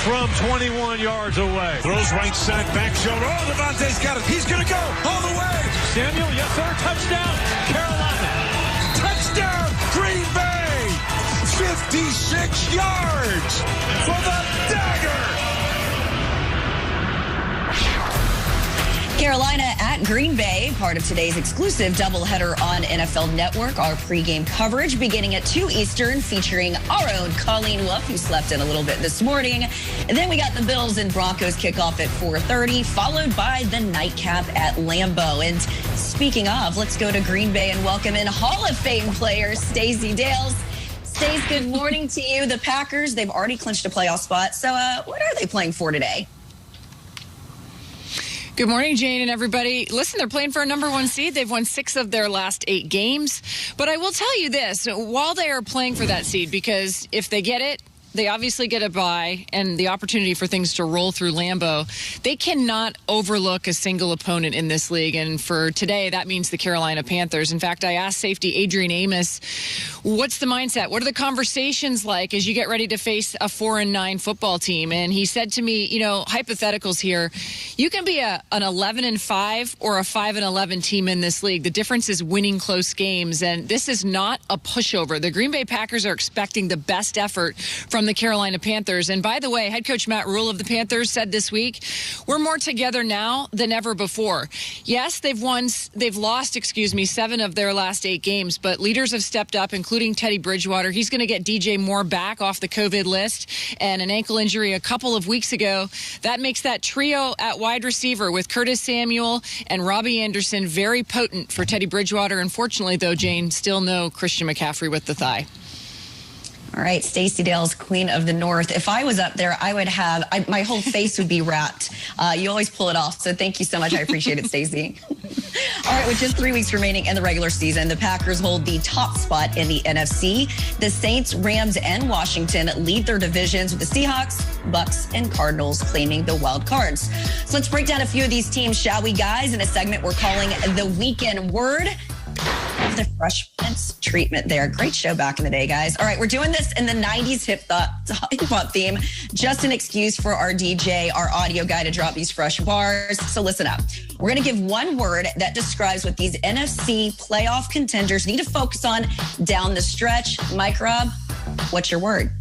from 21 yards away. Throws right side, back shoulder. Oh, Levante's got it. He's going to go all the way. Samuel, yes, sir. Touchdown, Carolina. Touchdown, Green Bay. 56 yards for the dagger. Carolina at Green Bay, part of today's exclusive doubleheader on NFL Network. Our pregame coverage beginning at 2 Eastern, featuring our own Colleen Wolf, who slept in a little bit this morning. And then we got the Bills and Broncos kickoff at 4:30, followed by the nightcap at Lambeau. And speaking of, let's go to Green Bay and welcome in Hall of Fame player Stacey Dales. Stace, good morning to you. The Packers, they've already clinched a playoff spot. So what are they playing for today? Good morning, Jane and everybody. Listen, they're playing for a number 1 seed. They've won 6 of their last 8 games. But I will tell you this, while they are playing for that seed, because if they get it, they obviously get a bye and the opportunity for things to roll through Lambeau. They cannot overlook a single opponent in this league. And for today, that means the Carolina Panthers. In fact, I asked safety Adrian Amos, what's the mindset? What are the conversations like as you get ready to face a 4-9 football team? And he said to me, hypotheticals here, you can be an 11-5 or a 5-11 team in this league. The difference is winning close games. And this is not a pushover. The Green Bay Packers are expecting the best effort from the Carolina Panthers. And by the way, head coach Matt Rule of the Panthers said this week, we're more together now than ever before. Yes, they've lost 7 of their last 8 games, but leaders have stepped up, including Teddy Bridgewater. He's going to get DJ Moore back off the COVID list and an ankle injury a couple of weeks ago. That makes that trio at wide receiver with Curtis Samuel and Robbie Anderson very potent for Teddy Bridgewater. Unfortunately, though, Jane, still no Christian McCaffrey with the thigh. All right, Stacey Dales, Queen of the North. If I was up there, I would have, my whole face would be wrapped. You always pull it off, so thank you so much. I appreciate it, Stacey. All right, with just 3 weeks remaining in the regular season, the Packers hold the top spot in the NFC. The Saints, Rams, and Washington lead their divisions, with the Seahawks, Bucks, and Cardinals claiming the wild cards. So let's break down a few of these teams, shall we, guys, in a segment we're calling The Weekend Word. The Fresh Prince treatment there. Great show back in the day, guys. All right, we're doing this in the 90s hip-hop theme. Just an excuse for our DJ, our audio guy, to drop these fresh bars. So listen up. We're going to give one word that describes what these NFC playoff contenders need to focus on down the stretch. Mike Rob, what's your word?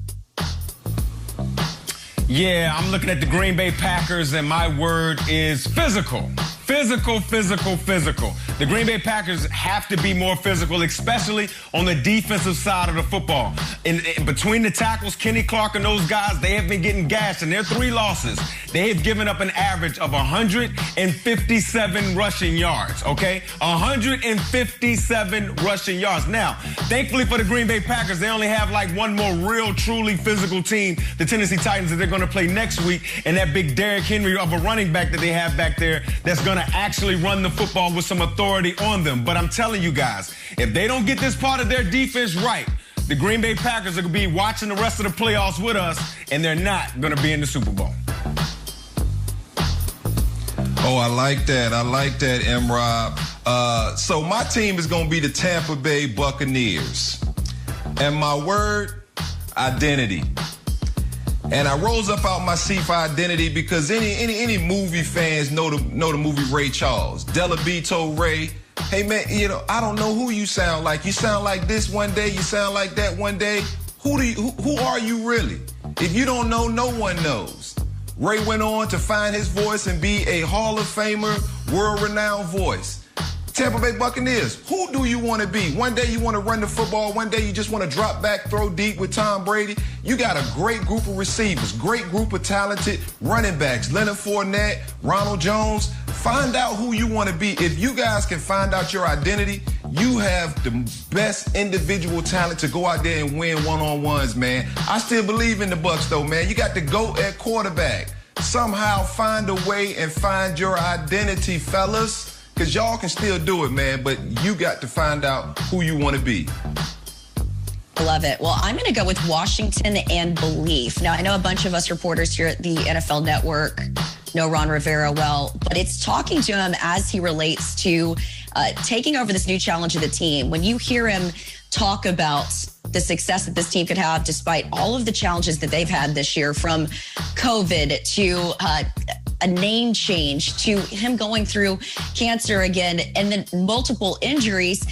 Yeah, I'm looking at the Green Bay Packers, and my word is physical. Physical, physical, physical. The Green Bay Packers have to be more physical, especially on the defensive side of the football. In between the tackles, Kenny Clark and those guys, they have been getting gashed. In their 3 losses, they have given up an average of 157 rushing yards, okay? 157 rushing yards. Now, thankfully for the Green Bay Packers, they only have like one more real, truly physical team, the Tennessee Titans, that they're going to play next week, and that big Derrick Henry of a running back that they have back there that's going to actually run the football with some authority on them. But I'm telling you guys, if they don't get this part of their defense right, the Green Bay Packers are going to be watching the rest of the playoffs with us, and they're not going to be in the Super Bowl. Oh, I like that. I like that, M-Rob. So my team is going to be the Tampa Bay Buccaneers. And my word, identity. And I rose up out my seat for identity because any movie fans know the movie Ray Charles. Della told Ray, hey man, I don't know who you sound like. You sound like this one day, you sound like that one day. Who are you really? If you don't know, no one knows. Ray went on to find his voice and be a Hall of Famer, world-renowned voice. Tampa Bay Buccaneers, who do you want to be? One day you want to run the football, one day you just want to drop back, throw deep with Tom Brady. You got a great group of receivers, great group of talented running backs, Leonard Fournette, Ronald Jones. Find out who you want to be. If you guys can find out your identity, you have the best individual talent to go out there and win one-on-ones, man. I still believe in the Bucs, though, man. You got to go at quarterback. Somehow find a way and find your identity, fellas. Because y'all can still do it, man, but you got to find out who you want to be. Love it. Well, I'm going to go with Washington and belief. Now, I know a bunch of us reporters here at the NFL Network know Ron Rivera well, but it's talking to him as he relates to taking over this new challenge of the team. When you hear him talk about the success that this team could have despite all of the challenges that they've had this year, from COVID to a name change to him going through cancer again and then multiple injuries.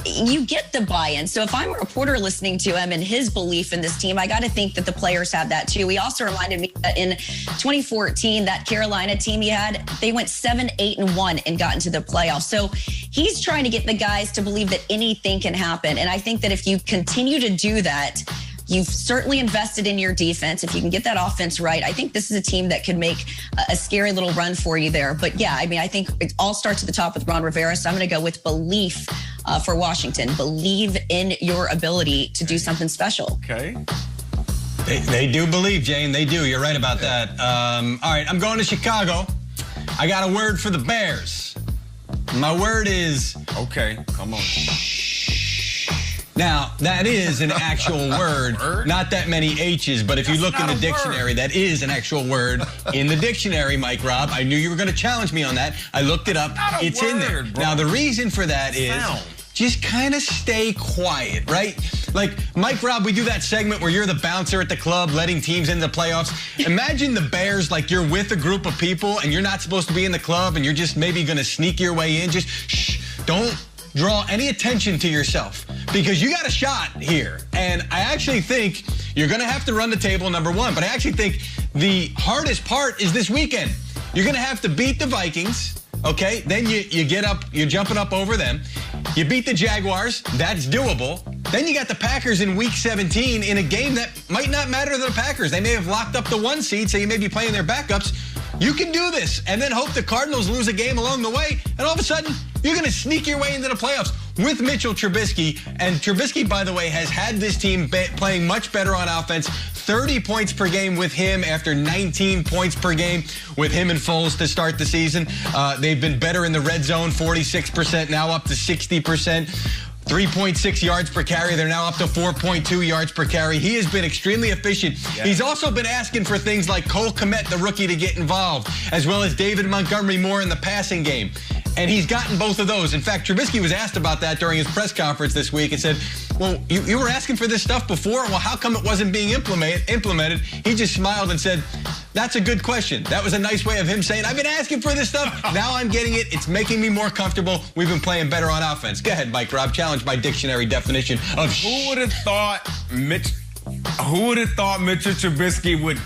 You get the buy-in. So if I'm a reporter listening to him and his belief in this team, I got to think that the players have that too. He also reminded me that in 2014, that Carolina team he had, they went 7-8-1 and got into the playoffs. So he's trying to get the guys to believe that anything can happen. And I think that if you continue to do that, you've certainly invested in your defense. If you can get that offense right, I think this is a team that could make a scary little run for you there. But yeah, I mean, I think it all starts at the top with Ron Rivera. So I'm going to go with belief for Washington. Believe in your ability to do something special. Okay. They do believe, Jane. They do. You're right about that. All right, I'm going to Chicago. I got a word for the Bears. My word is... Okay, come on. Now, that is an actual word, not that many H's, but if you look in the dictionary, that is an actual word in the dictionary, Mike Robb. I knew you were going to challenge me on that. I looked it up. It's in there. Bro. Now, the reason for that is just kind of stay quiet, right? Like, Mike Robb, we do that segment where you're the bouncer at the club letting teams into the playoffs. Imagine the Bears, like you're with a group of people and you're not supposed to be in the club and you're just maybe going to sneak your way in. Just shh, don't draw any attention to yourself because you got a shot here. And I actually think you're going to have to run the table, number one. But I actually think the hardest part is this weekend. You're going to have to beat the Vikings, okay? Then you get up, you're jumping up over them. You beat the Jaguars. That's doable. Then you got the Packers in Week 17 in a game that might not matter to the Packers. They may have locked up the 1 seed, so you may be playing their backups. You can do this and then hope the Cardinals lose a game along the way, and all of a sudden, you're going to sneak your way into the playoffs with Mitchell Trubisky. And Trubisky, by the way, has had this team playing much better on offense. 30 points per game with him after 19 points per game with him and Foles to start the season. They've been better in the red zone, 46%, now up to 60%. 3.6 yards per carry. They're now up to 4.2 yards per carry. He has been extremely efficient. Yeah. He's also been asking for things like Cole Kmet, the rookie, to get involved, as well as David Montgomery more in the passing game. And he's gotten both of those. In fact, Trubisky was asked about that during his press conference this week and said, well, you were asking for this stuff before? Well, how come it wasn't being implemented? He just smiled and said, that's a good question. That was a nice way of him saying, I've been asking for this stuff. Now I'm getting it. It's making me more comfortable. We've been playing better on offense. Go ahead, Mike Robb. Challenge my dictionary definition of Who would have thought Mitchell Trubisky would,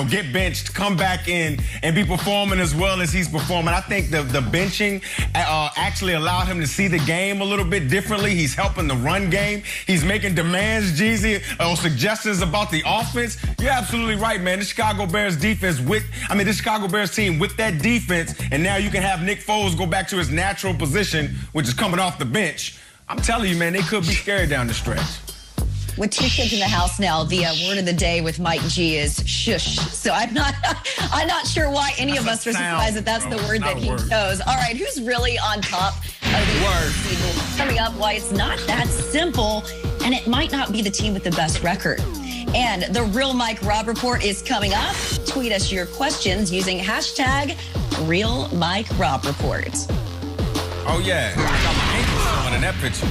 get benched, come back in, and be performing as well as he's performing? I think the benching actually allowed him to see the game a little bit differently. He's helping the run game. He's making demands, Jeezy, or suggestions about the offense. You're absolutely right, man. The Chicago Bears defense the Chicago Bears team with that defense, and now you can have Nick Foles go back to his natural position, which is coming off the bench. I'm telling you, man, they could be scary down the stretch. With 2 kids in the house now, the word of the day with Mike G is shush. So I'm not sure why any of us are surprised that that's the word that he chose. All right, who's really on top of the word? Coming up, why it's not that simple, and it might not be the team with the best record. And the Real Mike Robb Report is coming up. Tweet us your questions using hashtag Real Mike Robb Report. Oh, yeah. I got my ankles on in that picture.